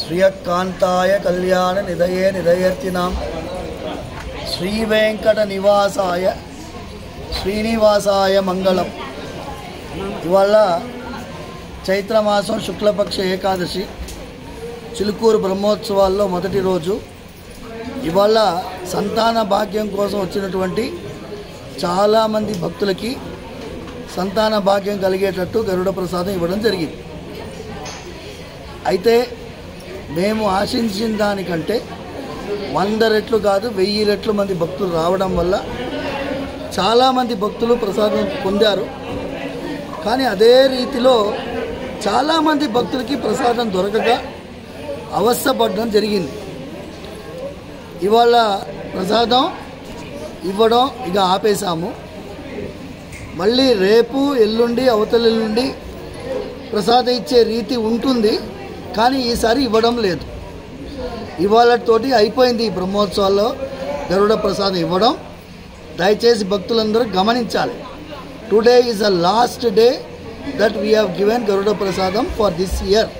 శ్రీయకాంతాయ కళ్యాణ నిధయే నిధయర్చినాం శ్రీవేంకట నివాసాయ శ్రీనివాసాయ మంగళం. ఇవాళ చైత్రమాసం శుక్లపక్ష ఏకాదశి చిలుకూరు బ్రహ్మోత్సవాల్లో మొదటి రోజు. ఇవాళ సంతాన భాగ్యం కోసం వచ్చినటువంటి చాలామంది భక్తులకి సంతాన భాగ్యం కలిగేటట్టు గరుడ ప్రసాదం ఇవ్వడం జరిగింది. అయితే మేము ఆశించిన దానికంటే 100 రెట్లు కాదు 1000 రెట్లు మంది భక్తులు రావడం వల్ల చాలామంది భక్తులు ప్రసాదం పొందారు. కానీ అదే రీతిలో చాలామంది భక్తులకి ప్రసాదం దొరకక అవస్థపడడం జరిగింది. ఇవాళ ప్రసాదం ఇవ్వడం ఇక ఆపేశాము. మళ్ళీ రేపు ఎల్లుండి అవతల ఎల్లుండి ప్రసాదం ఇచ్చే రీతి ఉంటుంది, కానీ ఈసారి ఇవ్వడం లేదు. ఇవాళతోటి అయిపోయింది ఈ బ్రహ్మోత్సవాల్లో గరుడ ప్రసాదం ఇవ్వడం. దయచేసి భక్తులందరూ గమనించాలి. Today is the last day that we have given Garuda prasadam for this year.